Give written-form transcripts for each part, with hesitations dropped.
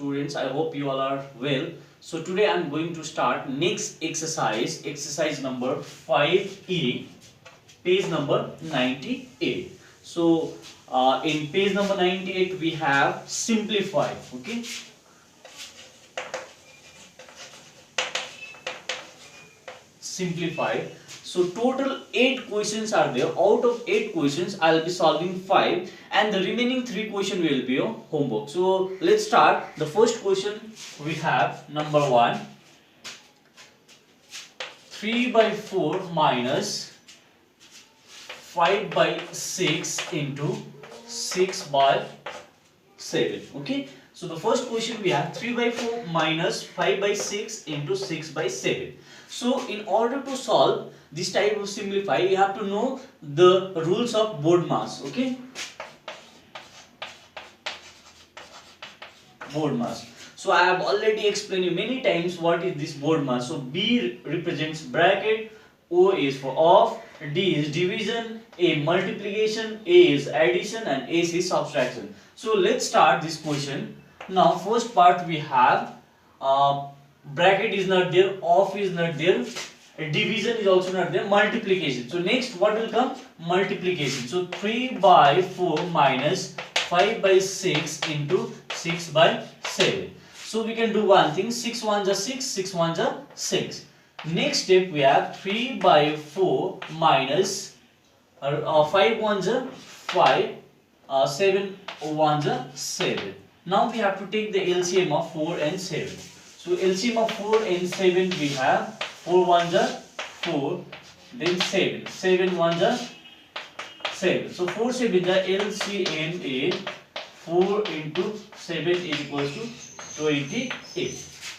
Students, I hope you all are well. So today I'm going to start next exercise number 5e, page number 98. So in page number 98 we have simplify. Okay, simplify. So total 8 questions are there. Out of 8 questions I'll be solving 5 and the remaining 3 questions will be your homework. So let's start. The first question we have number 1, 3 by 4 minus 5 by 6 into 6 by 7. Okay, so the first question we have 3 by 4 minus 5 by 6 into 6 by 7. So in order to solve this type of simplify, you have to know the rules of BODMAS. Okay, BODMAS. So I have already explained you many times what is this BODMAS. So B represents bracket, O is for off, D is division, A multiplication, A is addition, and S is subtraction. So let's start this question. Now first part we have bracket is not there, off is not there, division is also not there, multiplication. So next what will come? Multiplication. So 3 by 4 minus 5 by 6 into 6 by 7. So we can do one thing, 6 ones are 6, 6 ones are 6. Next step we have 3 by 4 minus 5 ones are 5, 7 ones are 7. Now we have to take the LCM of 4 and 7. So LCM of 4 and 7 we have 4 ones are 4, then 7, 7 ones are 7. So 4 7 are LCM is 4 into 7 is equals to 28.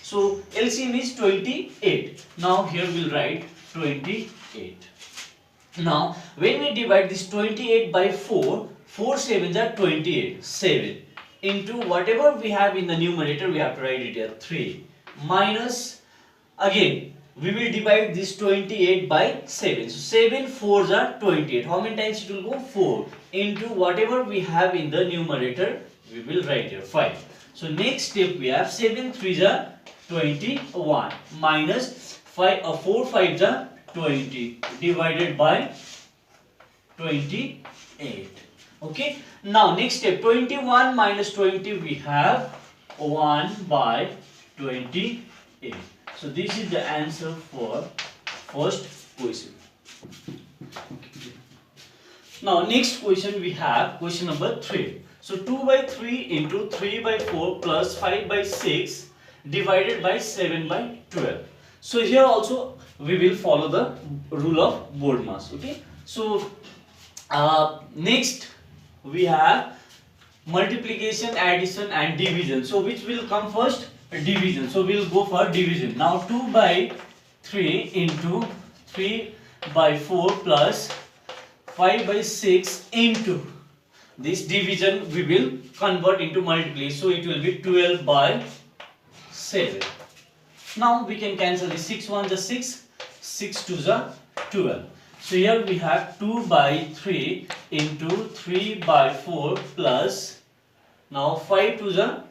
So LCM is 28. Now here we'll write 28. Now when we divide this 28 by 4, 4 7s are 28. 7 into whatever we have in the numerator, we have to write it here 3 minus, again we will divide this 28 by 7. So 7 4s are 28. How many times it will go? 4 into whatever we have in the numerator, we will write here 5. So next step we have 7 3s are 21 minus 4 5s are 20 divided by 28. Okay, now next step 21 minus 20 we have 1 by 28. So this is the answer for first question. Now next question we have question number 3. So 2 by 3 into 3 by 4 plus 5 by 6 divided by 7 by 12. So here also we will follow the rule of BODMAS. Okay, so next we have multiplication, addition and division. So which will come first? Division. So we'll go for division. Now 2 by 3 into 3 by 4 plus 5 by 6 into this division we will convert into multiply. So it will be 12 by 7. Now we can cancel this. 6 1s are 6, 6 2s are 12. So here we have 2 by 3 into 3 by 4 plus, now 5 2s are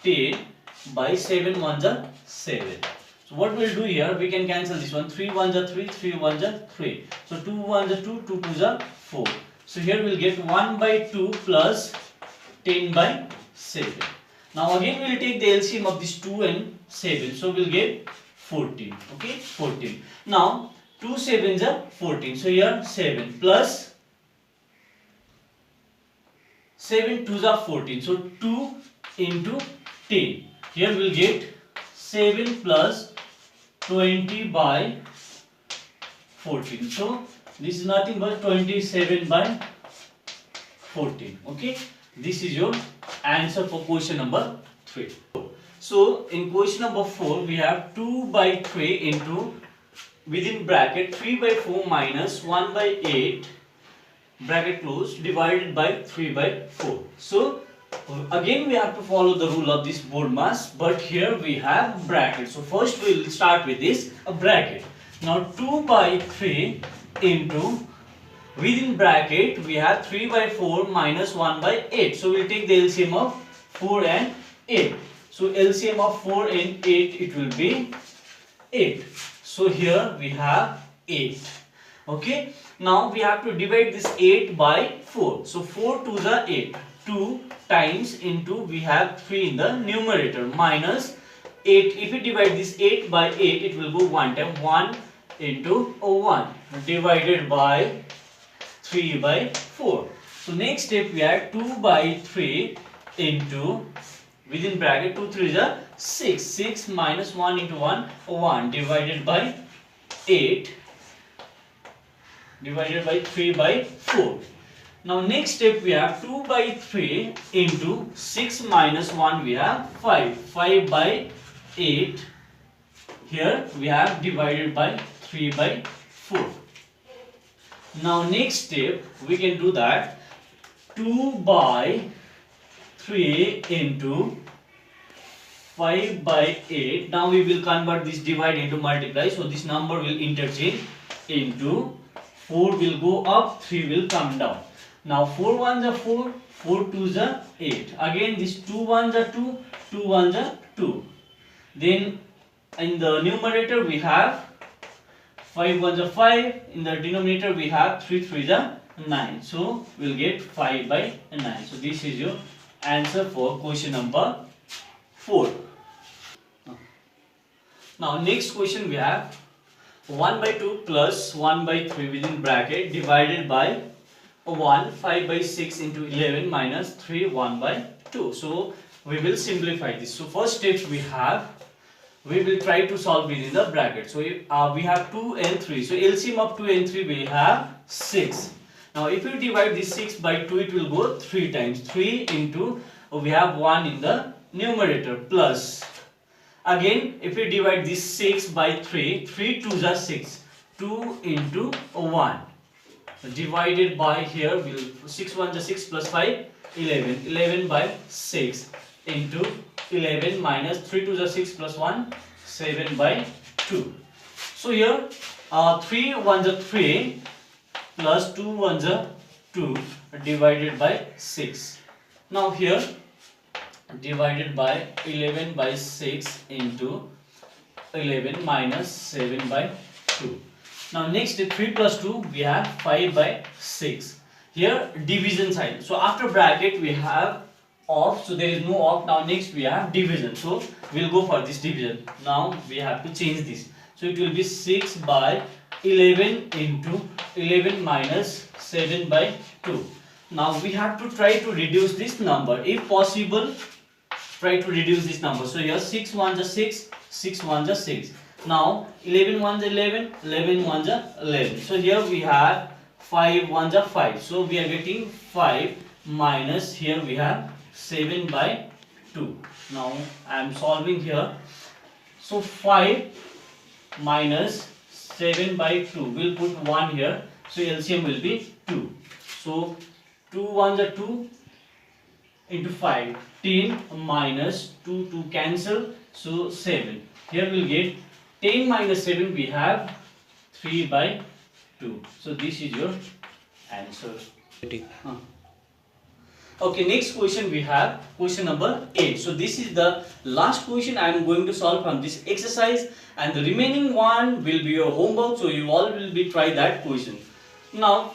10 by 7 1s are 7. So what we'll do here, we can cancel this one. 3 1s are 3, 3 1s are 3. So 2 1s are 2, 2 2s are 4. So here we'll get 1 by 2 plus 10 by 7. Now again we'll take the LCM of this 2 and 7. So we'll get 14. Okay, 14. Now 2 7s are 14. So here 7 plus 7 2s are 14. So 2 into 10. Here we'll get 7 plus 20 by 14. So this is nothing but 27 by 14. Okay, this is your answer for question number 3. So in question number 4 we have 2 by 3 into, within bracket, 3 by 4 minus 1 by 8 bracket close divided by 3 by 4. So again we have to follow the rule of this BODMAS, but here we have bracket. So first we will start with this bracket. Now 2 by 3 into, within bracket we have 3 by 4 minus 1 by 8. So we'll take the LCM of 4 and 8. So LCM of 4 and 8, it will be 8. So here we have 8. Okay. Now we have to divide this 8 by 4. So 4 to the 8. 2 times into, we have 3 in the numerator, minus 8. If we divide this 8 by 8, it will go 1 time. 1 into 1 divided by 3 by 4. So next step, we have 2 by 3 into, within bracket, 2 3 is a 6. 6 minus 1 into 1, 1 divided by 8 divided by 3 by 4. Now next step, we have 2 by 3 into 6 minus 1, we have 5. 5 by 8. Here we have divided by 3 by 4. Now next step, we can do that. 2 by 3 into 5 by 8. Now we will convert this divide into multiply. So this number will interchange into 4 will go up, 3 will come down. Now 4 1s are 4, 4 2s are 8. Again this 2 1s are 2, 2 1s are 2. Then in the numerator we have 5 1s are 5. In the denominator we have 3 3s are 9. So we'll get 5 by 9. So this is your answer for question number 4. Now next question we have 1 by 2 plus 1 by 3 within bracket divided by 1, 5 by 6 into 11 minus 3, 1 by 2. So we will simplify this. So first step we will try to solve within the bracket. So we have 2 and 3. So LCM of 2 and 3 we have 6. Now if you divide this 6 by 2, it will go 3 times. 3 into, we have 1 in the numerator, plus. Again, if we divide this 6 by 3, 3 2s are 6. 2 into 1. Divided by, here, 6 1s are 6 plus 5, 11. 11 by 6 into 11 minus 3 2s are 6 plus 1, 7 by 2. So here, 3 1s are 3 plus 2 1s are 2 divided by 6. Now here, divided by 11 by 6 into 11 minus 7 by 2. Now next 3 plus 2, we have 5 by 6. Here division sign. So after bracket we have off, so there is no off. Now next we have division. So we'll go for this division. Now we have to change this. So it will be 6 by 11 into 11 minus 7 by 2. Now we have to try to reduce this number. If possible, try to reduce this number. So here 6 1s are 6, 6 1s are 6. Now 11 1s are 11, 11 1s are 11. So here we have 5 1s are 5. So we are getting 5 minus, here we have 7 by 2. Now I am solving here. So 5 minus 7 by 2. We'll put 1 here. So LCM will be 2. So 2 1s are 2 into 5. 10 minus 2 to cancel. So 7. Here we'll get 10 minus 7, we have 3 by 2. So this is your answer. Okay, next question we have question number 8. So this is the last question I am going to solve from this exercise, and the remaining one will be your homework. So you all will be try that question. Now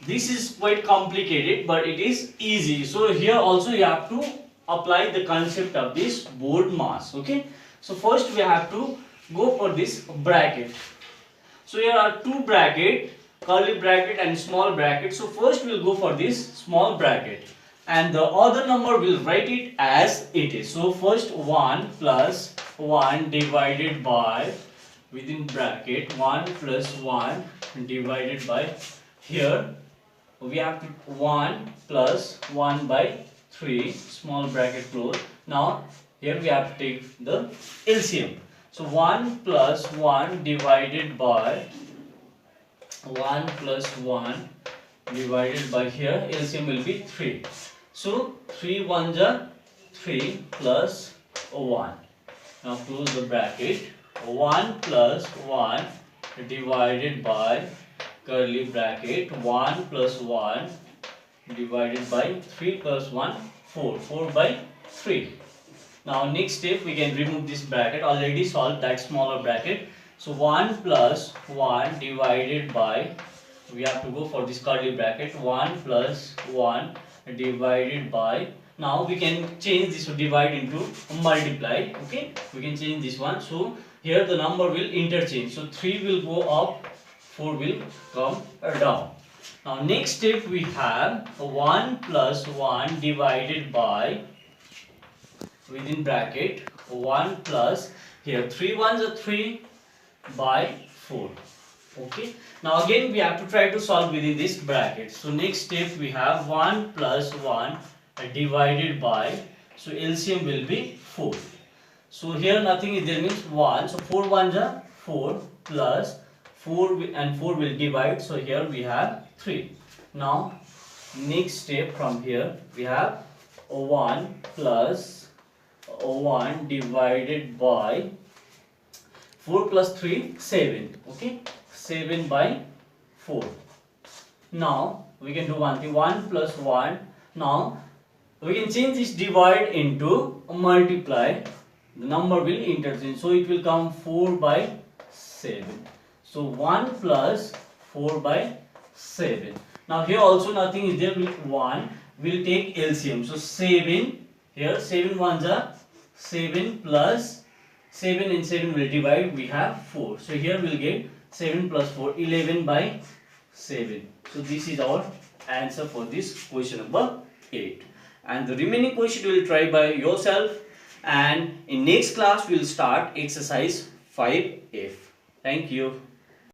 this is quite complicated, but it is easy. So here also you have to apply the concept of this board mass. Okay. So first we have to go for this bracket. So here are two bracket, curly bracket and small bracket. So first we'll go for this small bracket, and the other number we'll write it as it is. So first 1 plus 1 divided by, within bracket, 1 plus 1 divided by, here we have to 1 plus 1 by 3, small bracket close. Now here we have to take the LCM. So 1 plus 1 divided by 1 plus 1 divided by, here LCM will be 3. So 3 1s are 3 plus 1. Now close the bracket. 1 plus 1 divided by, curly bracket, 1 plus 1 divided by 3 plus 1, 4. 4 by 3. Now next step, we can remove this bracket. Already solved that smaller bracket. So 1 plus 1 divided by, we have to go for this curly bracket, 1 plus 1 divided by, now we can change this divide into multiply. Okay, we can change this one. So here the number will interchange. So 3 will go up, 4 will come down. Now next step, we have 1 plus 1 divided by, within bracket, 1 plus, here 3 ones are 3 by 4. Okay, now again we have to try to solve within this bracket. So next step, we have 1 plus 1 divided by, so LCM will be 4. So here nothing is there, means 1, so 4 ones are 4 plus 4 and 4 will divide, so here we have 3. Now next step, from here we have 1 plus 1 divided by 4 plus 3, 7. Okay, 7 by 4. Now we can do one thing, 1 plus 1. Now we can change this divide into multiply. The number will interchange, so it will come 4 by 7. So 1 plus 4 by 7. Now here also nothing is there, with 1 will take LCM. So 7, here 7 ones are 7 plus 7 and 7 will divide, we have 4. So here we'll get 7 plus 4, 11 by 7. So this is our answer for this question number 8. And the remaining question you will try by yourself, and in next class we will start exercise 5F. Thank you.